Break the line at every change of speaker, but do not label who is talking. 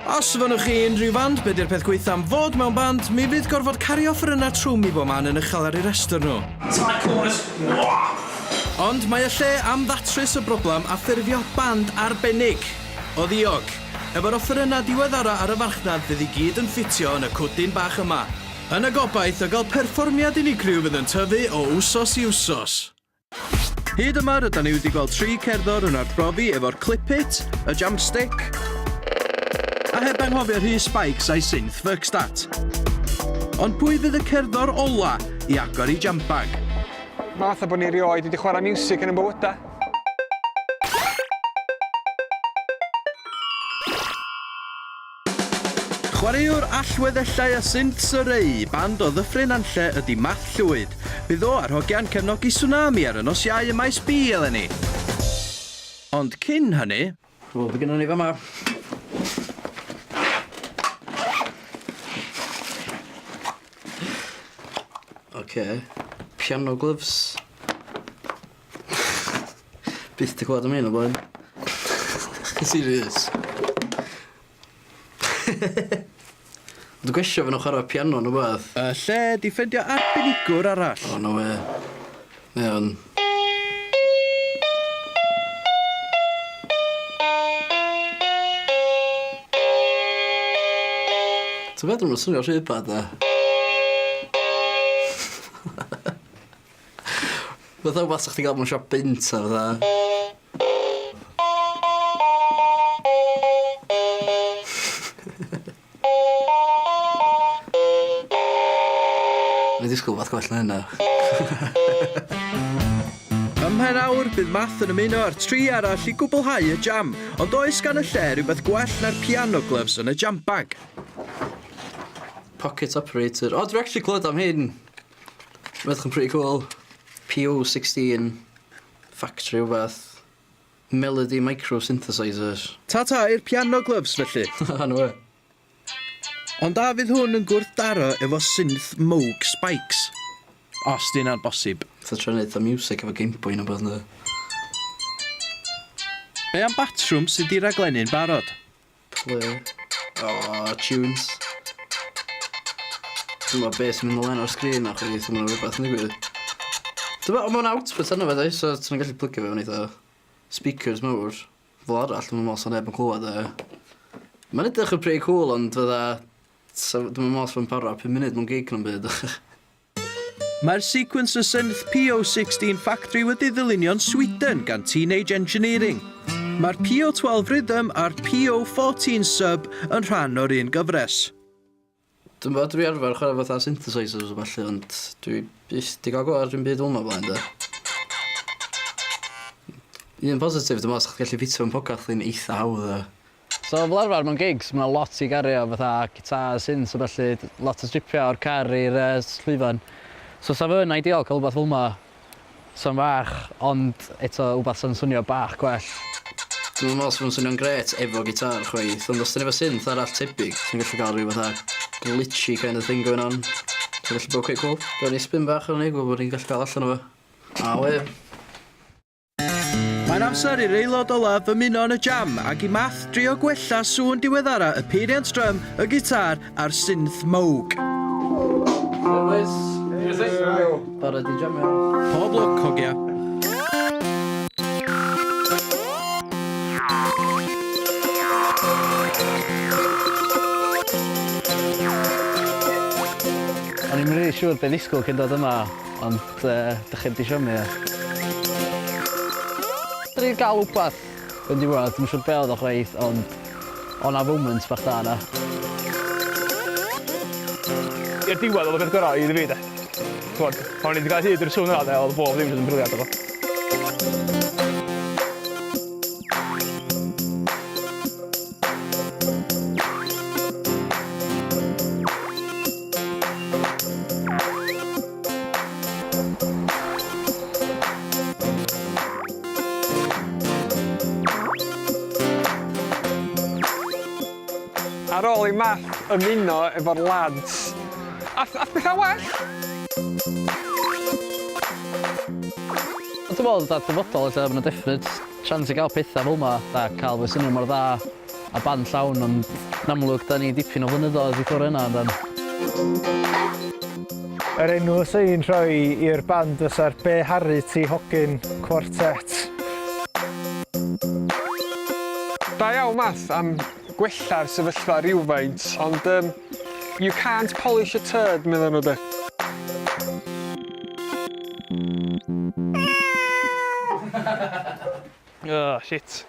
Os fynnwch chi unrhyw band, be di'r peth gweithio am fod mewn band, mi fydd gorfod cario ffrynna trwm i bob man yn uchel ar ei restr nhw. Ond mae y lle am ddatrys y broblem a ffurfio band arbennig o ddiog, efo'r offrynna diweddara ar y farchnad fydd i gyd yn ffitio yn y cwdyn bach yma. Yn y gobaith o gael perfformiad unigryw fydd yn tyfu o wsos i wsos. Hyd yma rydyn ni wedi gweld 3 cerddor yn arbrofi efo'r clip-it, y jamstick, a heb anghofio rhy spikes a'i synth workstat. Ond pwy fydd y cerddor ola i agor i jambag?
Fatha bod ni rioed wedi chwarae music yn y bywydau.
Chwaraewr allweddellau a synths y rei, band o Ddyffryn Anlle ydy Math Llwyd. Bydd o ar hogian cefnogi tsunami ar y nos Iau ym maes B eleni. Ond cyn hynny...
Wel, bydd gennym ni fama. Oce. Piano gloves. Byth ti clywed am hyn o blaen. Serious. Dwi'n gwesio fan o chwarae piano yn o beth.
Lle di ffendio arbenigwr arall.
O, no we. Iawn. Ti'n meddwl nhw'n swnio rhywbeth da? Fatha wbeth sa'ch ti gael mewn siop bint a fatha. Mae'n disgwyl fath gwell na hynna.
Ym mhen awr bydd Math yn ymuno ar 3 arall i gwblhau y jam, ond oes gan y lle rhywbeth gwell na'r piano gloves yn y jambag.
Pocket operator. O, dwi'n actually clywed am hyn. Mae'n pretty cool. PO16 factory o beth. Melody micro synthesizer.
Ta i'r piano gloves felly.
No we.
Ond a fydd hwn yn gwrthdaro efo synth Moog spikes. Os di hynna'n bosib.
Tha tra'n neud the music efo Game Boy na beth na.
Be am batrwm sydd di raglennu'n barod?
Play. O, tunes. Dwi'n meddwl beth sy'n mynd ymlaen o'r sgrin a chwarae dwi'n meddwl rhywbeth yn digwydd. Dwi'n meddwl, mae'n output yna fe, so ti'n gallu plygio fe yn eitha speakers mawr. Fel arall, dwi'n meddwl sa'n neb yn clywed e. Mae'n edrych yn pretty cool, ond fydda... Dwi'n meddwl os fe'n para 5 munud mewn gig nhw'n byd.
Mae'r sequencer synth PO16 Factory wedi ddilynio'n Sweden gan Teenage Engineering. Mae'r PO12 Rhythm a'r PO14 Sub yn rhan o'r un gyfres.
Dwi'n meddwl dwi arfer chwarae fatha synthesizers o falle, ond dwi byth di gael gweld rhywun byd hwnna blaen da. Un positif, dwi'n meddwl sa'ch gallu ffitio yn pocath yn eitha hawdd da.
So, fel arfer mewn gigs, mae lot i gario fatha gitar, synths o felly, lot o stripio o'r car i'r llwyfan. So, sa fy'n ideal cael rhywbeth fel yma, sa'n fach, ond eto rhywbeth sa'n swnio bach gwell.
Dwi'n meddwl sy'n swnio'n gret efo gitar chwaith, ond os dyn efo synth arall tebyg, ti'n gallu cael rhyw fatha glitchy kind of thing going on. Ti'n gallu bod quite cool. Gael ni spin bach o'n ei gwybod bod ni'n gallu cael allan o fe. A we.
Mae'n amser i'r aelod olaf ymuno yn y jam ac i Math drio gwella sŵn diweddara y peiriant drum, y gitar a'r synth Moog.
Boys. Barod i jamio.
Pob lwc, hogia.
O'n i'n rili siŵr beth ddisgwyl cyn dod yma, ond dych chi wedi siomio. Dwi'n gael wbeth yn diwedd, dwi'n siŵr be oedd o chweith, ond o'na moments bach da yna.
I'r diwedd oedd y peth gorau i fi, de. O'n i wedi cael hyd i'r sŵn yna, oedd bob ddim yn briliant efo. Ar ôl i Math ymuno efo'r lads, ath bethau well.
Dwi'n meddwl dat dyfodol lle, mae'n definite chance i gael pethau fel yma, cael fy syniad mor dda a band llawn, ond yn amlwg, da ni dipyn o flynyddoedd i ffwrdd yna, dan.
Yr enw sy'n rhoi i'r band fysa'r Beharu T Hogyn Quartet.
Da iawn math am gwella'r sefyllfa rywfaint, ond you can't polish a turd, meddwl nhw de.
Oh, shit.